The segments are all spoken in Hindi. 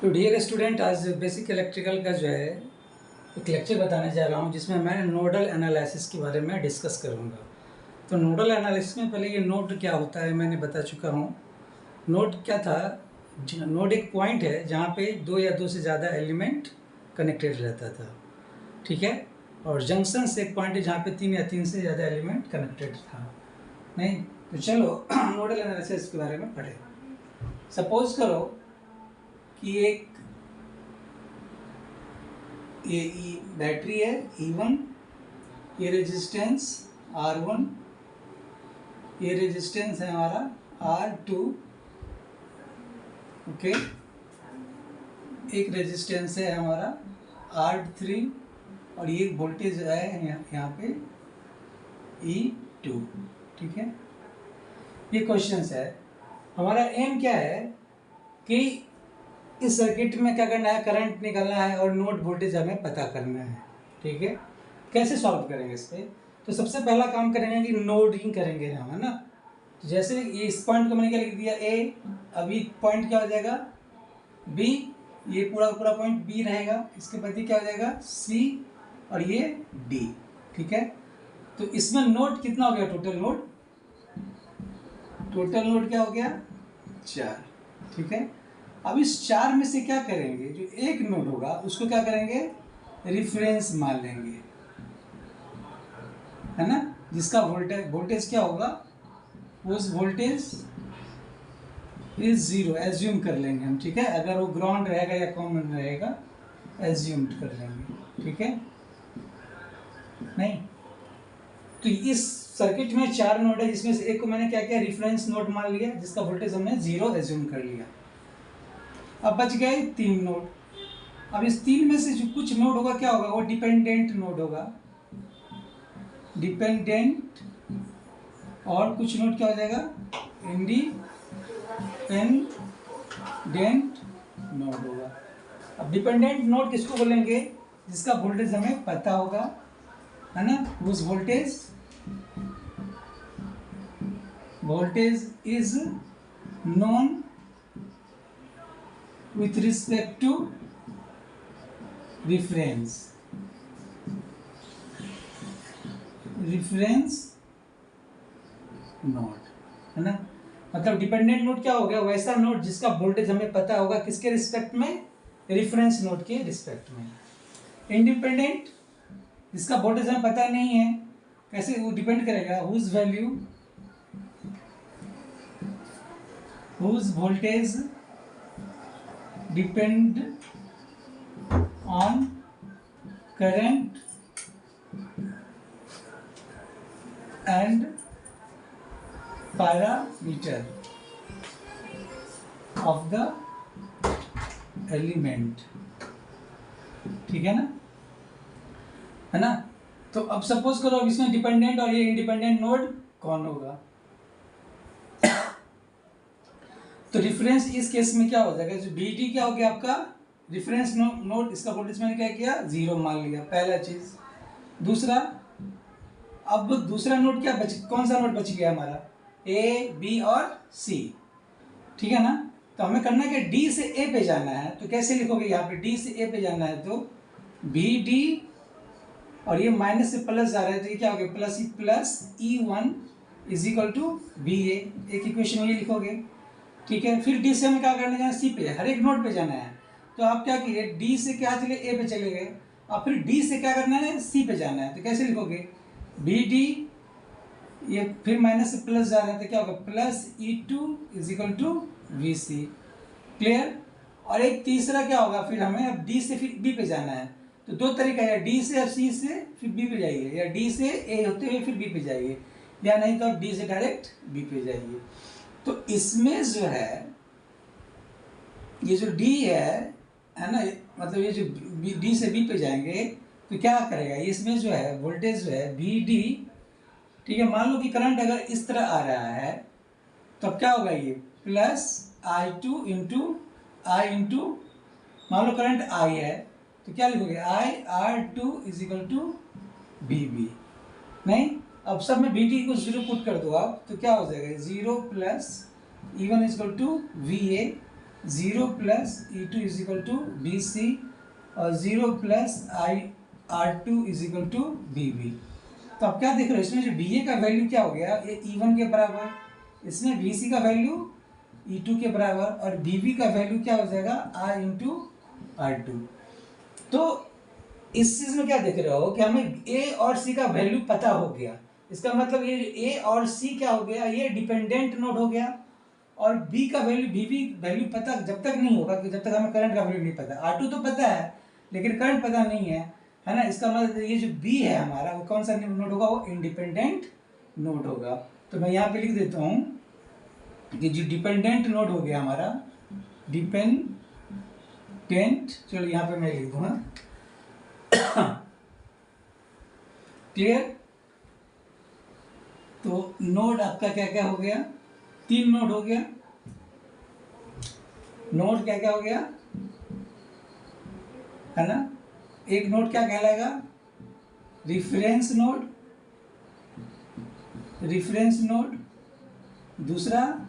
तो डियर स्टूडेंट, आज बेसिक इलेक्ट्रिकल का जो है एक लेक्चर बताने जा रहा हूँ जिसमें मैं नोडल एनालिसिस के बारे में डिस्कस करूँगा। तो नोडल एनालिसिस में पहले ये नोड क्या होता है मैंने बता चुका हूँ। नोड क्या था? नोड एक पॉइंट है जहाँ पे दो या दो से ज़्यादा एलिमेंट कनेक्टेड रहता था, ठीक है। और जंक्शन से एक पॉइंट है जहाँ पे तीन या तीन से ज़्यादा एलिमेंट कनेक्टेड था। नहीं तो चलो नोडल एनालिसिस के बारे में पढ़े। सपोज करो कि एक ये बैटरी है E1, ये रेजिस्टेंस R1, ये रेजिस्टेंस है हमारा R2, ओके। एक रेजिस्टेंस है हमारा R3 और ये वोल्टेज है यहाँ पे E2, ठीक है। ये क्वेश्चन है। हमारा एम क्या है कि इस सर्किट में क्या करना है, करंट निकालना है और नोड वोल्टेज हमें पता करना है, ठीक है। कैसे सॉल्व करेंगे इस पर? तो सबसे पहला काम करेंगे कि नोडिंग करेंगे हम, है ना। तो जैसे ये इस पॉइंट को मैंने क्या लिख दिया ए, अभी पॉइंट क्या हो जाएगा बी, ये पूरा पूरा पॉइंट बी रहेगा, इसके बाद क्या हो जाएगा सी और ये डी, ठीक है। तो इसमें नोड कितना हो गया? टोटल नोड क्या हो गया? 4, ठीक है। अब इस 4 में से क्या करेंगे, जो एक नोड होगा उसको क्या करेंगे, रिफरेंस मान लेंगे, है ना। जिसका वोल्टेज क्या होगा, उस वोल्टेज इज 0 एज्यूम कर लेंगे हम, ठीक है। अगर वो ग्राउंड रहेगा या कॉमन रहेगा एज्यूम कर लेंगे, ठीक है। नहीं तो इस सर्किट में 4 नोड है जिसमें से एक को मैंने क्या किया, रेफरेंस नोड मान लिया, जिसका वोल्टेज हमने 0 एज्यूम कर लिया। अब बच गए 3 नोड। अब इस 3 में से जो कुछ नोड होगा क्या होगा, वो डिपेंडेंट नोड होगा, डिपेंडेंट, और कुछ नोड क्या हो जाएगा, इंडिपेंडेंट नोड होगा। अब डिपेंडेंट नोड किसको बोलेंगे, जिसका वोल्टेज हमें पता होगा, है ना। उस voltage is known with respect to reference node, है ना। मतलब डिपेंडेंट नोड क्या हो गया, वैसा नोड जिसका वोल्टेज हमें पता होगा किसके रिस्पेक्ट में, रेफरेंस नोड के रिस्पेक्ट में। इंडिपेंडेंट जिसका वोल्टेज हमें पता नहीं है, कैसे वो डिपेंड करेगा, whose voltage depend on current and parameter of the element, ठीक है ना, है ना। तो अब सपोज करो अब इसमें डिपेंडेंट और ये इंडिपेंडेंट नोड कौन होगा। तो रिफरेंस इस केस में क्या हो जाएगा, जो BD क्या हो गया आपका रिफरेंस नोड, इसका वोल्टेज मैंने क्या किया 0 मान लिया, पहला चीज। दूसरा, अब दूसरा नोड क्या कौन सा नोड बच गया हमारा, A, B और C, ठीक है ना। तो हमें करना है कि D से A पे जाना है। तो कैसे लिखोगे, यहाँ पे D से A पे जाना है तो BD, और ये माइनस से प्लस जा रहा है तो ये क्या हो गया plus E1 is equal to BA, एक इक्वेशन ये लिखोगे, ठीक है। फिर डी से हमें क्या करने जाना है, सी पे, हर एक नोड पे जाना है। तो आप क्या किए, डी से क्या चले, ए पे चले गए, और फिर डी से क्या करना है, सी पे जाना है। तो कैसे लिखोगे, बी डी, ये फिर माइनस से प्लस जा रहे हैं तो क्या होगा plus E2 is equal to VC, clear. और एक तीसरा क्या होगा, फिर हमें अब डी से फिर बी पे जाना है। तो दो तरीका है, डी से अब सी से फिर बी पे जाइए, या डी से ए होते हुए फिर बी पे जाइए, या नहीं तो आप डी से डायरेक्ट बी पे जाइए। तो इसमें जो है ये जो D है ना, मतलब ये जो D से B पे जाएंगे तो क्या करेगा, इसमें जो है वोल्टेज जो है BD, ठीक है। मान लो कि करंट अगर इस तरह आ रहा है तो अब क्या होगा, ये प्लस I2 इंटू मान लो करंट I है तो क्या लिखोगे, IR2 is equal to BB। नहीं, अब सब में BD को 0 पुट कर दो आप तो क्या हो जाएगा 0 plus E1 is equal to VA 0 plus E2 is equal to BC और 0 plus R2 is equal to BB। तो आप क्या देख रहे हो, इसमें जो BA का वैल्यू क्या हो गया, ये E1 के बराबर, इसमें BC का वैल्यू E2 के बराबर और BB का वैल्यू क्या हो जाएगा I इंटू R2। तो इस चीज़ में क्या देख रहे हो कि हमें A और C का वैल्यू पता हो गया। इसका मतलब ये A और C क्या हो गया, ये डिपेंडेंट नोड हो गया। और B का वैल्यू BB वैल्यू पता जब तक नहीं होगा कि जब तक हमें करंट का वैल्यू नहीं पता। R2 तो पता है लेकिन करंट पता नहीं है ना। इसका मतलब ये जो B है हमारा वो कौन सा नोड होगा, वो इंडिपेंडेंट नोड होगा। तो मैं यहाँ पे लिख देता हूँ कि जो डिपेंडेंट नोड हो गया हमारा, डिपेंडेंट, चलो यहाँ पे मैं लिख दूँगा, क्लियर। तो नोड आपका क्या क्या हो गया, 3 नोड हो गया। नोड क्या क्या हो गया है ना। एक नोड क्या कहलाएगा, रिफरेंस नोड, रिफरेंस नोड। दूसरा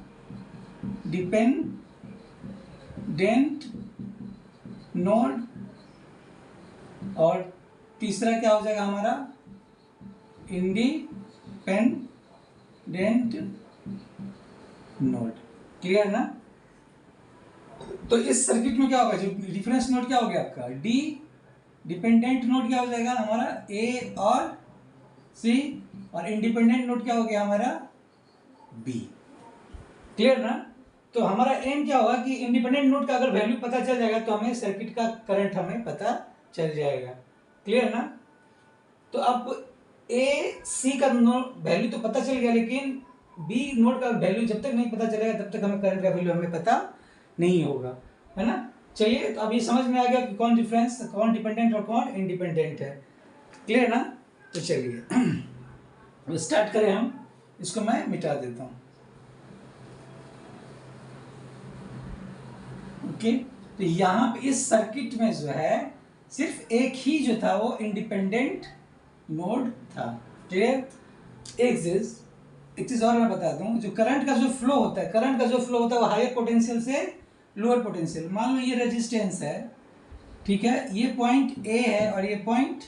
डिपेंडेंट नोड और तीसरा क्या हो जाएगा हमारा, इंडिपेंडेंट नोड। क्लियर ना। तो इस सर्किट में क्या होगा, जो रिफरेंस नोड क्या हो गया आपका डी, डिपेंडेंट नोड क्या हो जाएगा हमारा ए और सी, और इंडिपेंडेंट नोड क्या हो गया हमारा बी। क्लियर ना। तो हमारा एम क्या होगा कि इंडिपेंडेंट नोड का अगर वैल्यू पता चल जाएगा तो हमें सर्किट का करंट हमें पता चल जाएगा। क्लियर ना। तो अब ए सी का नोड वैल्यू तो पता चल गया, लेकिन बी नोड का वैल्यू जब तक नहीं पता चलेगा तब तक हमें करंट का वैल्यू हमें पता नहीं होगा, है ना। चलिए, तो अब ये समझ में आ गया कि कौन डिफरेंस, कौन डिपेंडेंट और कौन इंडिपेंडेंट है। क्लियर ना। तो चलिए स्टार्ट करें हम। इसको मैं मिटा देता हूँ। ओके। तो यहाँ पे इस सर्किट में जो है सिर्फ एक ही जो था वो इंडिपेंडेंट नोड था। क्लियर। एक चीज और मैं बता दूं, जो करंट का जो फ्लो होता है, करंट का जो फ्लो होता है वो हायर पोटेंशियल से लोअर पोटेंशियल। मान लो ये रेजिस्टेंस है, ठीक है, ये पॉइंट ए है और ये पॉइंट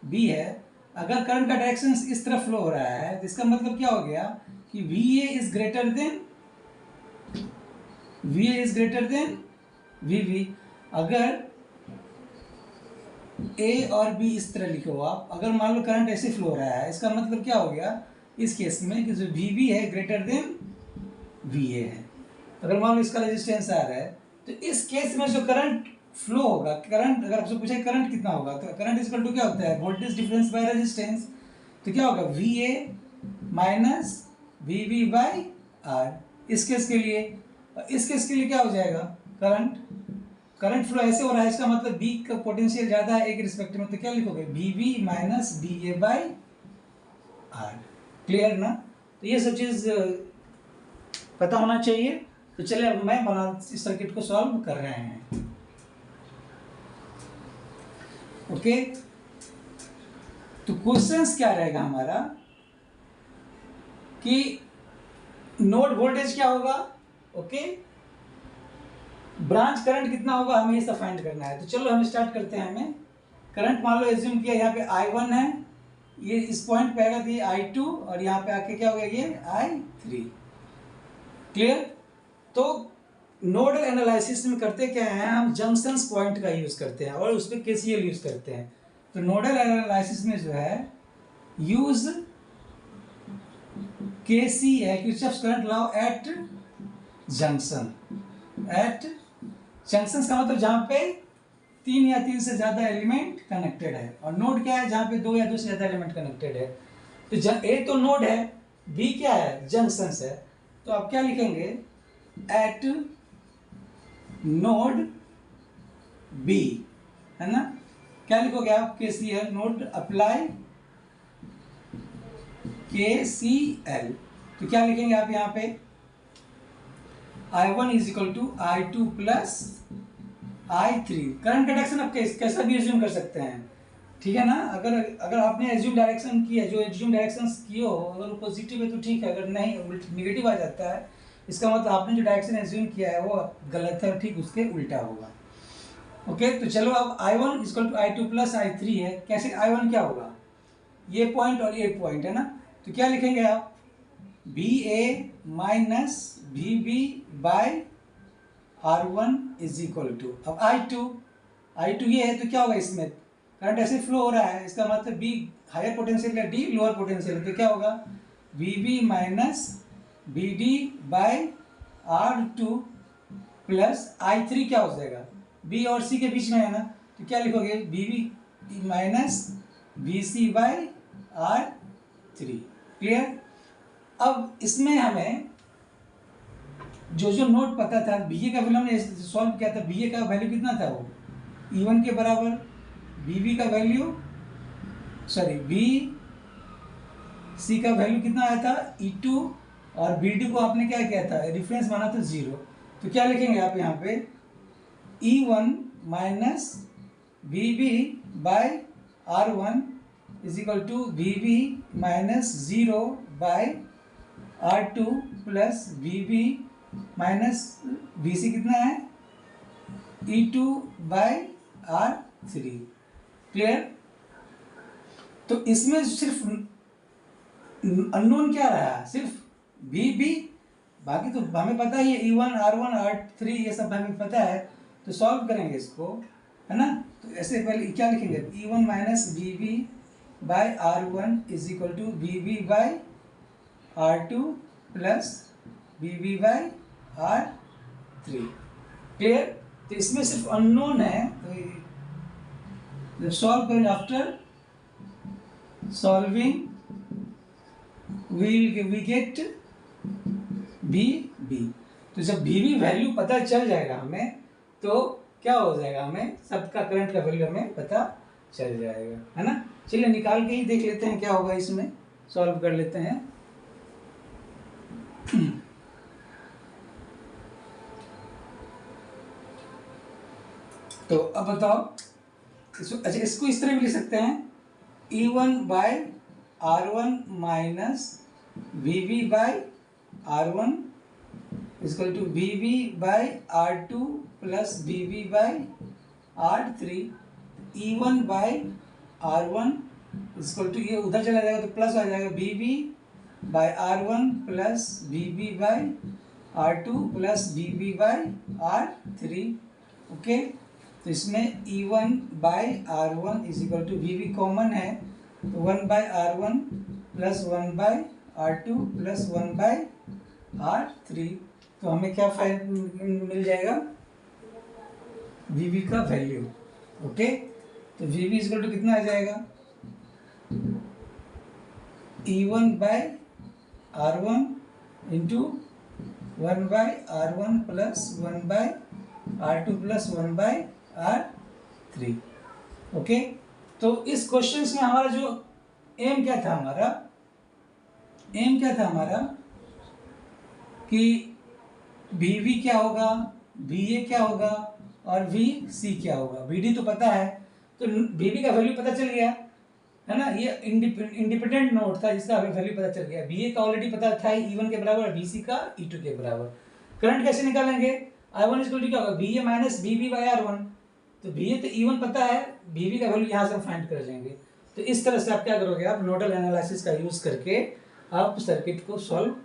बी है। अगर करंट का डायरेक्शन इस तरफ फ्लो हो रहा है तो इसका मतलब क्या हो गया कि VA is greater than VB। अगर A और B इस तरह लिखो आप, अगर मान लो करंट ऐसे फ्लो हो रहा है, इसका मतलब क्या हो गया इस केस में कि जो VB है ग्रेटर देन VA है। अगर मान लो इसका रेजिस्टेंस आ रहा है तो इस केस में जो करंट फ्लो होगा, करंट अगर आपसे पूछे करंट कितना होगा तो करंट इक्वल टू क्या होता है, वोल्टेज डिफरेंस बाय रेजिस्टेंस। तो क्या होगा VA minus VB by R इस केस के लिए। इस केस के लिए क्या हो जाएगा, करंट फ्लो ऐसे हो रहा है, इसका मतलब B का पोटेंशियल ज़्यादा है एक रिस्पेक्ट में, तो क्या लिखोगे VB minus BA by R। Clear ना। तो ये सब चीज़ पता होना चाहिए। तो चलिए अब मैं बना इस सर्किट को सॉल्व कर रहे हैं। ओके। तो क्वेश्चंस क्या रहेगा हमारा कि नोड वोल्टेज क्या होगा, ओके, ब्रांच करंट कितना होगा, हमें ये सब फाइंड करना है। तो चलो हम स्टार्ट करते हैं। हमें करंट मान लो एज्यूम किया यहाँ पे I1 है, ये इस पॉइंट पे आएगा तो ये I2 और यहाँ पे आके क्या हो गया ये I3। क्लियर। तो नोडल एनालिसिस में करते क्या है, हम जंक्शंस पॉइंट का यूज करते हैं और उस पर KCL यूज करते हैं। तो नोडल एनालिसिस में जो है use KCL, Kirchhoff's current law at junction. At junctions का मतलब जहाँ पे 3 या 3 से ज़्यादा एलिमेंट कनेक्टेड है, और नोड क्या है जहाँ पे 2 या 2 से ज़्यादा एलिमेंट कनेक्टेड है। तो ए तो नोड है, बी क्या है जंक्शंस है। तो आप क्या लिखेंगे, एट नोड बी, है ना। क्या लिखोगे आप, KCL, नोड अप्लाई KCL। तो क्या लिखेंगे आप यहाँ पे, I1 is equal to I2 plus I3। Current direction आप कैसा भी एज्यूम कर सकते हैं, ठीक है ना। अगर आपने एज्यूम डायरेक्शन किया, जो एज्यूम डायरेक्शन किए हो, अगर वो पॉजिटिव है तो ठीक है, अगर नहीं नेगेटिव आ जाता है इसका मतलब आपने जो डायरेक्शन एज्यूम किया है वो गलत है, ठीक उसके उल्टा होगा। ओके, तो चलो अब I1 equal to I2 plus I3 है। कैसे I1 क्या होगा, ये पॉइंट और ये पॉइंट है ना, तो क्या लिखेंगे आप, BA minus BB by R1 is equal to, अब I2 ये है तो क्या होगा, इसमें करंट ऐसे फ्लो हो रहा है, इसका मतलब B हायर पोटेंशियल है, D लोअर पोटेंशियल है, तो क्या होगा BB minus BD by R2 plus I3 क्या हो जाएगा, B और C के बीच में है ना, तो क्या लिखोगे BB minus BC by R3। Clear. अब इसमें हमें जो जो नोट पता था, BA का वैल्यू हमने सॉल्व किया था, BA का वैल्यू कितना था, वो E1 के बराबर, BB का वैल्यू BC का वैल्यू कितना आया था E2, और BD को आपने क्या किया था, रेफरेंस माना था 0, तो क्या लिखेंगे आप यहाँ पे E1 minus BB by R1 is equal to BB minus 0 by R2 plus BB minus BC कितना है E2 बाय R3। क्लियर। तो इसमें सिर्फ अननोन क्या रहा, सिर्फ BB, बाकी तो हमें पता ही है E1 R1 R3 ये सब हमें पता है, तो सॉल्व करेंगे इसको, है ना। तो ऐसे पहले क्या लिखेंगे, E1 minus BB by R1 is equal to BB by R2 plus BB by R3। Clear. तो इसमें सिर्फ अननोन है, तो सॉल्व करेंगे, after solving we get BB। तो जब BB वैल्यू पता चल जाएगा हमें, तो क्या हो जाएगा, हमें सबका करंट का वैल्यू हमें पता चल जाएगा, है ना। चलिए निकाल के ही देख लेते हैं क्या होगा, इसमें सॉल्व कर लेते हैं। तो अब बताओ, अच्छा इसको इस तरह भी लिख सकते हैं, E1 by R1 minus BB by R1 equal to BB by R2 plus BB by R3। E1 by R1 equal to, ये उधर चला जाएगा तो प्लस आ जाएगा, BB by R1 plus BB by R2 plus BB by R3। Okay, तो इसमें E1 by R1 is equal to, BB common है तो 1 by R1 plus 1 by R2 plus 1 by R3। तो हमें क्या मिल जाएगा, BB का वैल्यू। ओके, तो BB इज इक्वल टू कितना आ जाएगा, E1 by R1 into 1 by R1 plus 1 by R2 plus 1 by R3। Okay, तो इस क्वेश्चन में हमारा जो एम क्या था, हमारा कि BB क्या होगा, BA क्या होगा और VC क्या होगा। BD तो पता है, तो BB का वैल्यू पता चल गया, है ना, ये इंडिपेंडेंट नोड था जिसका हमें वैल्यू पता चल गया। BA का ऑलरेडी पता था E1 के बराबर, BC का E2 के बराबर। करंट कैसे निकालेंगे, I1 इक्वल टू क्या होगा, BA minus BB by R1, तो BA तो E1 पता है, BB का वैल्यू यहाँ से हम फाइंड कर लेंगे। तो इस तरह से आप क्या करोगे, आप नोडल एनालिसिस का यूज करके आप सर्किट को सॉल्व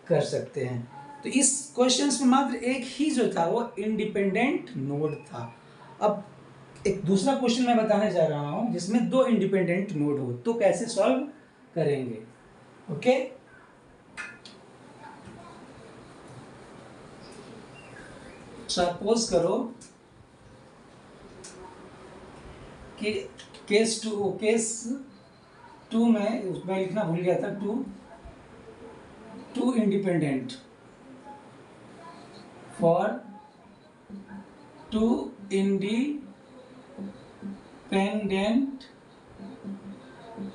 कर सकते हैं। तो इस क्वेश्चंस में मात्र एक ही जो था वो इंडिपेंडेंट नोड था। अब एक दूसरा क्वेश्चन मैं बताने जा रहा हूं जिसमें 2 इंडिपेंडेंट नोड हो, तो कैसे सॉल्व करेंगे। ओके, सपोज करो कि केस टू में, उसमें लिखना भूल गया था, two independent for 2 independent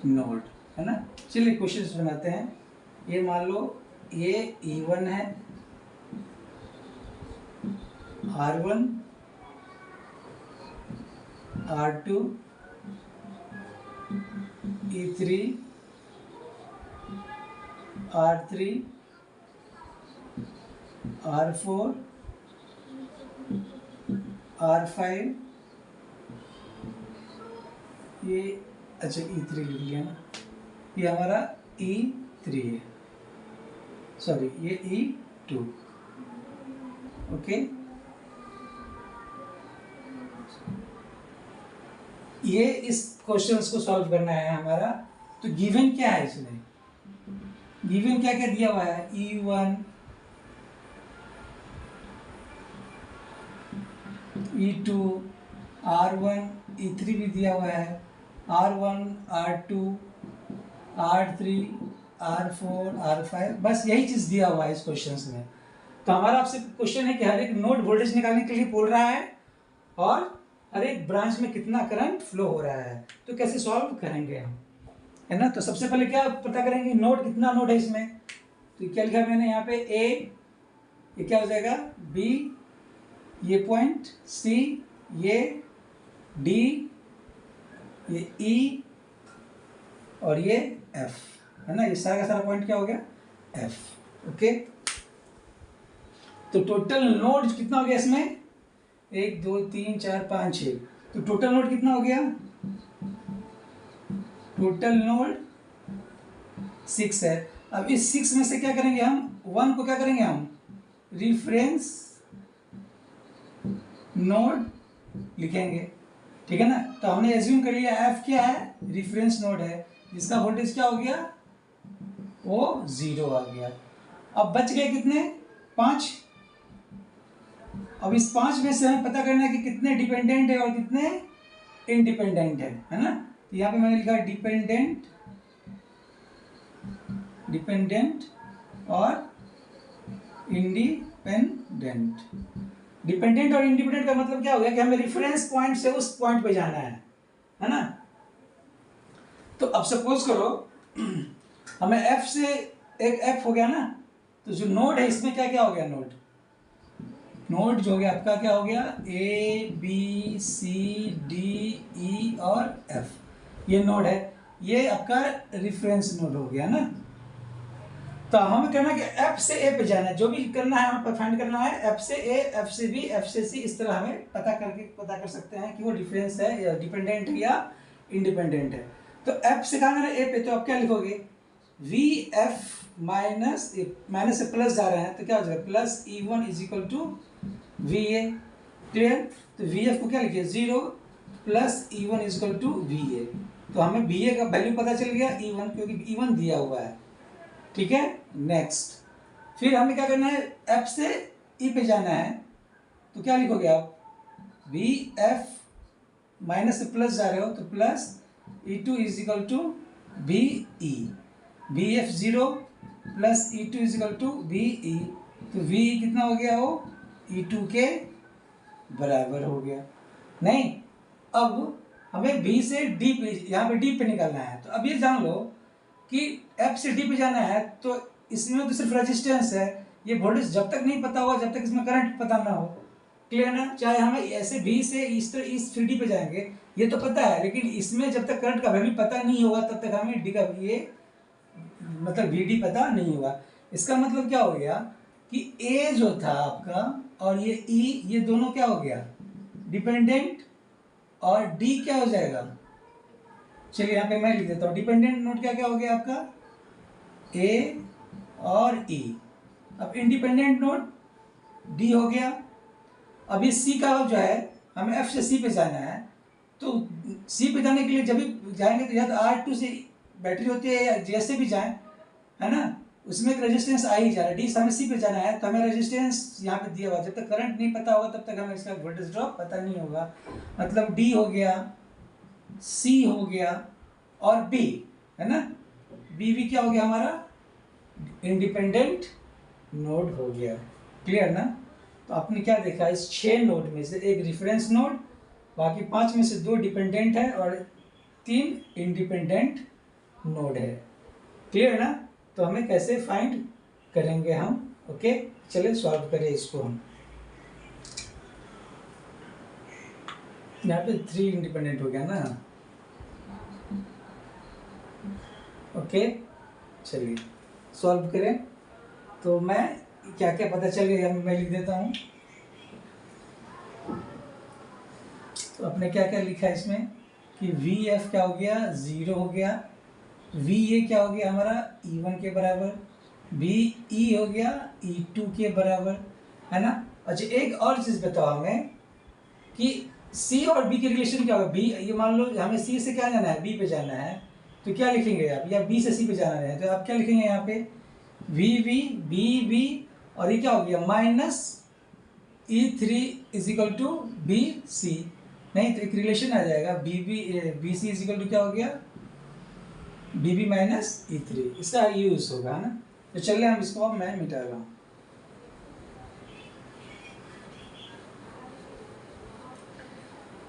node, है ना। चलिए क्वेश्चन बनाते हैं। ये मान लो ये E1 है, R1 R2 E3 R3 R4 R5 ये अच्छा E3 लिख लिया ना, ये हमारा E3 है, सॉरी ये E2। ओके, ये इस क्वेश्चंस को सॉल्व करना है हमारा। तो गिवन क्या है इसमें, गिवन क्या क्या दिया हुआ है, E1 E2 R1 E3 भी दिया हुआ है, R1 R2 R3 R4 R5, बस यही चीज़ दिया हुआ है इस क्वेश्चंस में। तो हमारा आपसे क्वेश्चन है कि हर एक नोड वोल्टेज निकालने के लिए बोल रहा है और हर एक ब्रांच में कितना करंट फ्लो हो रहा है, तो कैसे सॉल्व करेंगे हम, है ना। तो सबसे पहले क्या पता करेंगे, नोड कितना नोड है इसमें। तो क्या लिखा मैंने यहाँ पे, ए ये क्या हो जाएगा, बी ये पॉइंट, सी ये, डी ये, ई और ये एफ, है ना। ये सारा का सारा पॉइंट क्या हो गया, एफ। ओके, तो टोटल नोड कितना हो गया इसमें, 1 2 3 4 5 6, तो टोटल नोड कितना हो गया, टोटल नोड 6 है। अब इस 6 में से क्या करेंगे हम, 1 को क्या करेंगे हम, रिफरेंस नोड लिखेंगे, ठीक है ना। तो हमने एज्यूम कर लिया एफ क्या है, रिफरेंस नोड है, जिसका वोल्टेज क्या हो गया, वो 0 आ गया। अब बच गए कितने, 5। अब इस 5 में से हमें पता करना है कि कितने डिपेंडेंट है और कितने इंडिपेंडेंट है ना। तो यहाँ पे मैंने लिखा डिपेंडेंट, डिपेंडेंट और इंडिपेंडेंट। डिपेंडेंट और इंडिपेंडेंट का मतलब क्या हो गया कि हमें रेफरेंस पॉइंट से उस पॉइंट पे जाना है ना। तो अब सपोज करो हमें एफ से, एक एफ हो गया ना, तो जो नोड है इसमें क्या क्या हो गया, नोड जो हो गया आपका क्या हो गया, A B C D E और एफ, ये नोड है, ये आपका रेफरेंस नोड हो गया ना। तो हमें करना है कि एफ से ए पे जाना है, जो भी करना है हमें फाइंड करना है, एफ से ए, एफ से बी, एफ से सी, इस तरह हमें पता कर सकते हैं कि वो डिफरेंस है या डिपेंडेंट है या इंडिपेंडेंट है। तो एफ से कहाँ जाना है, ए पे, तो आप क्या लिखोगे, वी एफ माइनस से प्लस जा रहे हैं तो क्या हो जाएगा, plus E1 is equal to V A. Clear, तो वी एफ को क्या लिखिए, 0 plus E1 is equal to V A. तो हमें वी ए का वैल्यू पता चल गया, E1, क्योंकि E1 दिया हुआ है, ठीक है। नेक्स्ट, फिर हमें क्या करना है, एफ से ई पे जाना है, तो क्या लिखोगे आप, वी एफ माइनस से प्लस जा रहे हो तो plus E2 is equal to V E, V F 0 plus E2 is equal to V E, तो वी ई कितना हो गया, वो E2 के बराबर हो गया। नहीं, अब हमें B से D पे, यहाँ पे D पे निकालना है। तो अब ये जान लो कि F से D पे जाना है, तो इसमें तो सिर्फ रेजिस्टेंस है, ये वोल्टेज जब तक नहीं पता होगा जब तक इसमें करंट पता ना हो। क्लियर ना, चाहे हमें ऐसे B से इस तरह इस 3D पे जाएंगे, ये तो पता है, लेकिन इसमें जब तक करंट का वैल्यू पता नहीं होगा तब तक हमें D का ये मतलब VD पता नहीं होगा। इसका मतलब क्या हो गया कि A जो था आपका और ये E, ये दोनों क्या हो गया, डिपेंडेंट, और D क्या हो जाएगा, चलिए यहाँ पे मैं लिख देता हूँ, डिपेंडेंट नोड क्या क्या हो गया आपका, A और E। अब इंडिपेंडेंट नोड D हो गया। अब इस C का जो है, हमें F से C पे जाना है, तो C पे जाने के लिए जब भी जाएंगे तो या तो R2 से बैटरी होती है या जैसे भी जाए, है ना, उसमें एक रेजिस्टेंस आ ही जा रहा है। डी से हमें सी पे जाना है, तो हमें रेजिस्टेंस यहाँ पे दिया हुआ, जब तक करंट नहीं पता होगा तब तक हमें इसका वोल्टेज ड्रॉप पता नहीं होगा। मतलब डी हो गया, सी हो गया और बी, है ना, बी भी क्या हो गया हमारा, इंडिपेंडेंट नोड हो गया। क्लियर ना। तो आपने क्या देखा, इस 6 नोड में से एक रेफरेंस नोड, बाकी 5 में से 2 डिपेंडेंट है और 3 इंडिपेंडेंट नोड है। क्लियर ना। तो हमें कैसे फाइंड करेंगे हम, ओके, चलिए सॉल्व करें इसको हम। यहाँ पे 3 इंडिपेंडेंट हो गया ना, ओके, चलिए सॉल्व करें। तो मैं क्या क्या पता चल गया, मैं लिख देता हूँ। तो आपने क्या क्या लिखा है इसमें कि वी एफ क्या हो गया, 0 हो गया। वी ए क्या हो गया हमारा, E1 के बराबर। वी ई हो गया E2 के बराबर, है ना। अच्छा एक और चीज़ बताओ हमें कि सी और बी के रिलेशन क्या होगा। बी, ये मान लो हमें सी से क्या जाना है, बी पे जाना है, तो क्या लिखेंगे आप, या बी से सी पे जाना है तो आप क्या लिखेंगे यहाँ पे, वी वी बी बी, और ये क्या हो गया minus E3 is equal to B C. नहीं तो एक रिलेशन आ जाएगा, B C is equal to क्या हो गया, बी बी माइनस E3, इसका यूज होगा, है ना। तो चलिए हम इसको अब मैं मिटा रहा हूँ।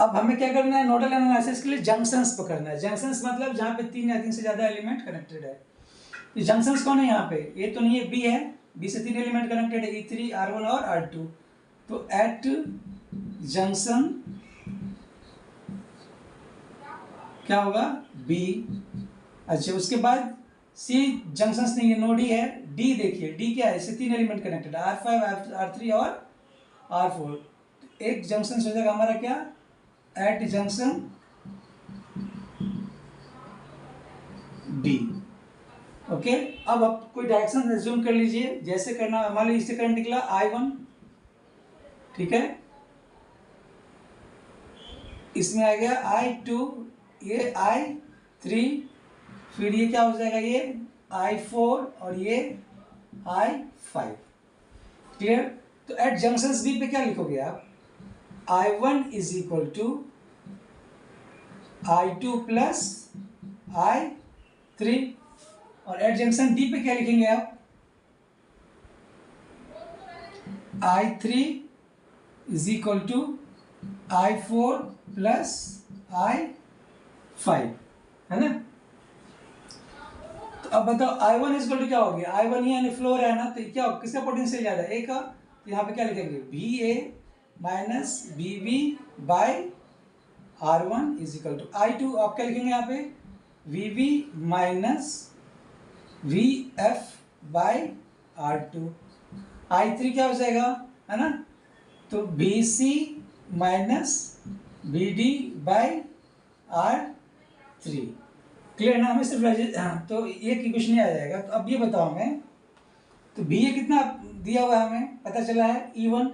अब हमें क्या करना है, नोडल एनालिसिस के लिए जंक्शंस पकड़ना है। जंक्शंस मतलब जहाँ पे 3 या 3 से ज़्यादा एलिमेंट कनेक्टेड है। ये जंक्शंस कौन है यहाँ पे, ये तो नहीं है, बी है, बी से 3 एलिमेंट कनेक्टेड है, E3 R1 और R2। तो एट जंक्शन क्या होगा, बी। अच्छा उसके बाद सी जंक्शंस नहीं है, नो डी है। डी देखिए, डी क्या है, इससे 3 एलिमेंट कनेक्टेड है, R5 R3 और R4। तो एक जंक्शन हो जाएगा हमारा क्या, एट जंक्शन डी। ओके, अब आप कोई डायरेक्शन रिज्यूम कर लीजिए, जैसे करना, मान लीजिए इससे करंट निकला I1, ठीक है, इसमें आ गया I2, ये I3, फिर ये क्या हो जाएगा, ये I4 और ये I5। क्लियर। तो एट जंक्शन बी पे क्या लिखोगे आप, I1 is equal to I2 plus I3, और एट जंक्शन डी पे क्या लिखेंगे आप, I3 is equal to I4 plus I5, है ना। तो अब बताओ I1 इज इक्वल टू क्या हो गया, I1 यानी फ्लोर है ना, तो क्या किसका पोटेंशियल ज़्यादा है, ए का। तो यहाँ पे क्या लिखेंगे, B A minus B B by R1 is equal to I2, आप क्या लिखेंगे यहाँ पे, V V minus V F by R2। I3 क्या हो जाएगा, है ना, तो B C minus B D by R3। Clear ना, हमें सिर्फ तो ये की कुछ नहीं आ जाएगा। तो अब ये बताओ हमें, तो बी ए कितना दिया हुआ है हमें पता चला है, E1,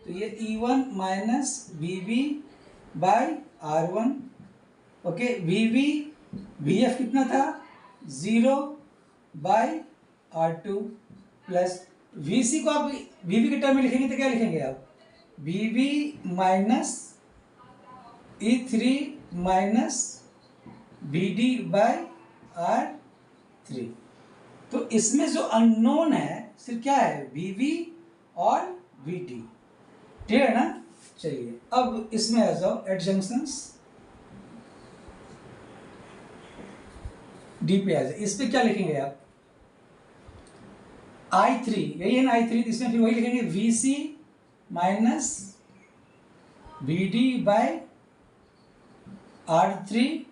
तो ये E1 minus B B by R1। Okay, V F कितना था, 0 बाई R2 प्लस वी सी को आप वी वी के टर्म में लिखेंगे तो क्या लिखेंगे आप, V V minus E3 minus B D by R3। तो इसमें जो अननोन है सिर्फ क्या है, वी वी और वी टी। क्लियर है ना। चलिए अब इसमें आ जाओ, एट जंक्शंस डी पे आ जाए, इस पे क्या लिखेंगे आप, I3, यही है ना I3, इसमें फिर वही लिखेंगे V C minus B D by R3,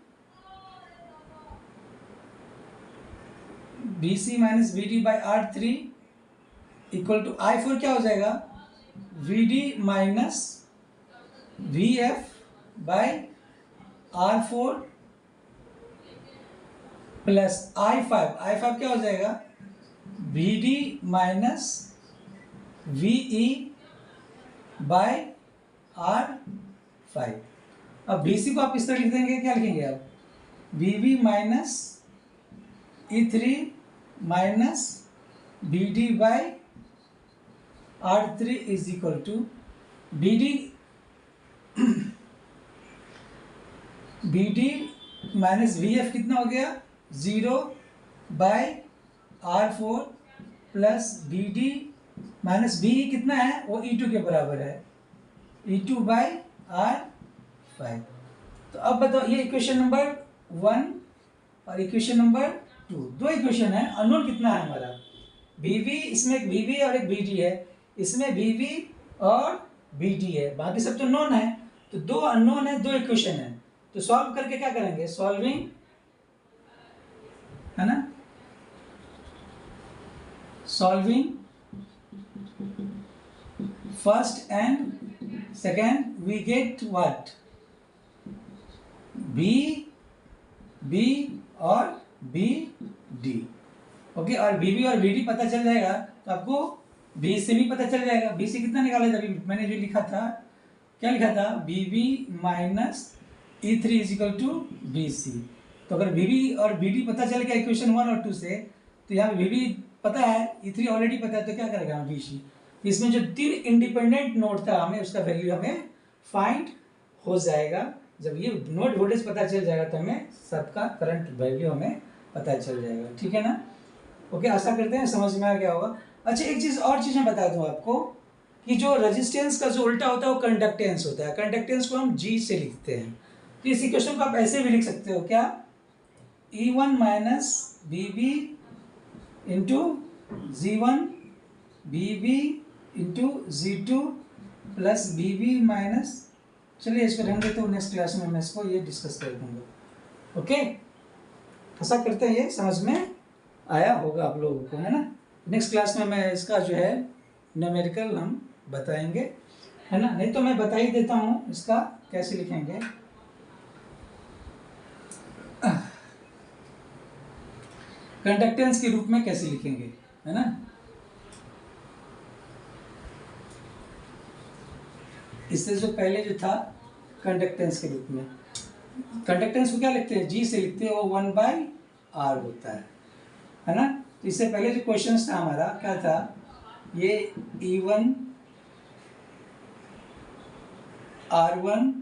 B C minus B D by R3 equal to I4 क्या हो जाएगा, V D minus V F by R4 plus I5 क्या हो जाएगा, V D minus V E by R5। अब बी सी को आप इस तरह लिख देंगे, क्या लिखेंगे आप, V V minus E3 minus B D by R3 is equal to B D minus V F कितना हो गया, 0 by R4 plus B D minus B कितना है, वो E2 के बराबर है, E2 बाई R5। तो अब बताओ, ये इक्वेशन नंबर 1 और इक्वेशन नंबर 2, दो इक्वेशन है। अननोन कितना है हमारा, वी इसमें एक वी और एक बी डी है, इसमें वी और बी डी है, बाकी सब तो नोन है। तो दो अननोन है, दो इक्वेशन है, तो सॉल्व करके क्या करेंगे, सॉल्विंग, है ना, solving first and second we get what, B, B और बी डी। ओके, और बी बी और बी डी पता चल जाएगा तो आपको बी से भी पता चल जाएगा। बी से कितना निकाला था, अभी मैंने जो लिखा था, क्या लिखा था, B B minus E3 is equal to B C. तो अगर बी बी और बी डी पता चल गया इक्वेशन 1 और 2 से, तो यहाँ बी बी पता है, E3 ऑलरेडी पता है, तो क्या करेगा हम बी सी। इसमें जो 3 इंडिपेंडेंट नोड था हमें उसका वैल्यू हमें फाइंड हो जाएगा। जब ये नोड वोल्टेज पता चल जाएगा तो हमें सबका करंट वैल्यू हमें पता चल जाएगा। ठीक है ना। ओके, आशा करते हैं समझ में आ गया होगा। अच्छा, एक चीज़ और चीज़ मैं बता दूं आपको कि जो रेजिस्टेंस का जो उल्टा होता है वो कंडक्टेंस होता है। कंडक्टेंस को हम G से लिखते हैं। तो इस इक्वेशन को आप ऐसे भी लिख सकते हो, क्या, E1 minus B B into Z1 B B into Z2 plus B B minus, चलिए इसको रहने देते हैं, नेक्स्ट क्लास में मैं इसको ये डिस्कस कर दूंगा। ओके, ऐसा करते हैं, ये समझ में आया होगा आप लोगों को, है ना। नेक्स्ट क्लास में मैं इसका जो है न्यूमेरिकल हम बताएंगे, है ना। नहीं तो मैं बता ही देता हूँ इसका कैसे लिखेंगे। कंडक्टेंस के रूप में कैसे लिखेंगे, है ना। इससे जो पहले जो था कंडक्टेंस के रूप में, कंडक्टेंस को क्या लिखते हैं, G से लिखते हैं, वो 1/R होता है ना। तो इससे पहले जो क्वेश्चन था हमारा क्या था, ये E1 R1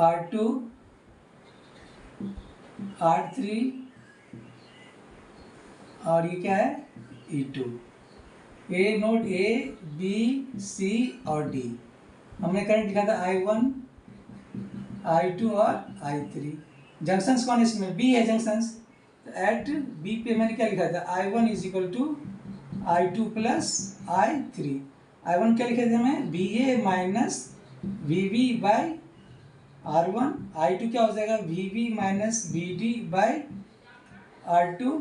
R2 R3 और ये क्या है, E2। A node A B C और D। हमने करंट लिखा था I1 I2 और I3। जंक्शंस कौन है इसमें, B है जंक्शंस। तो एट B पे मैंने क्या लिखा था, I1 is equal to I2 plus I3। I1 क्या लिखे थे हमें, BA minus VB by R1। I2 क्या हो जाएगा, VB minus VD by R2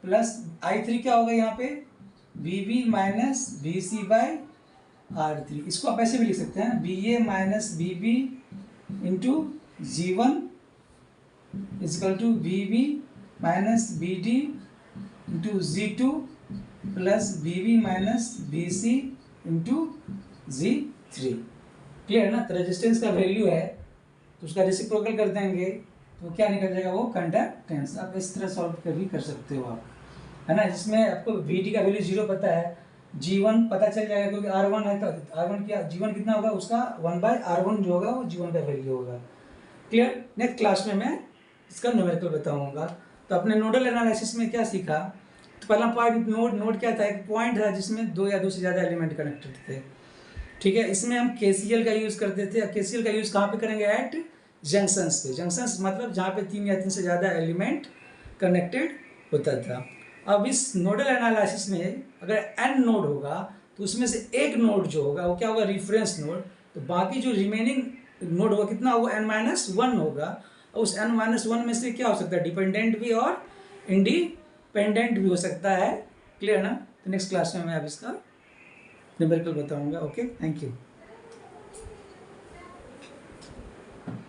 plus I3 क्या होगा यहाँ पे, VB minus VC by R3। इसको आप ऐसे भी लिख सकते हैं, BA minus BB into G1 is equal to BB minus BD into Z2 plus BB minus BC into Z3। Clear है ना। तो रेजिस्टेंस का वैल्यू है तो उसका रेसिप्रोकल कर देंगे तो क्या निकल जाएगा, वो कंडक्टेंस। आप इस तरह सॉल्व कर भी कर सकते हो आप, है ना। जिसमें आपको VD का वैल्यू 0 पता है, G1 पता चल जाएगा क्योंकि R1 है, तो R1 क्या, G1 कितना होगा, उसका 1/R1 जो होगा वो G1 का वैल्यू होगा। क्लियर। नेक्स्ट क्लास में मैं इसका न्यूमेरिकल बताऊंगा। तो अपने नोडल एनालिसिस में क्या सीखा, तो पहला पॉइंट नोड क्या था, एक पॉइंट था जिसमें 2 या 2 से ज़्यादा एलिमेंट कनेक्टेड थे। ठीक है, इसमें हम KCL का यूज़ करते थे। KCL का यूज़ कहाँ पे करेंगे, एट जंक्शंस पे। जंक्शंस मतलब जहाँ पे 3 या 3 से ज़्यादा एलिमेंट कनेक्टेड होता था। अब इस नोडल एनालिसिस में अगर n नोड होगा तो उसमें से एक नोड जो होगा वो क्या होगा, रेफरेंस नोड। तो बाकी जो रिमेनिंग नोड होगा कितना होगा, n-1 होगा। और उस n-1 में से क्या हो सकता है, डिपेंडेंट भी और इंडिपेंडेंट भी हो सकता है। क्लियर ना। तो नेक्स्ट क्लास में मैं अब इसका न्यूमेरिकल बताऊंगा। Okay, thank you.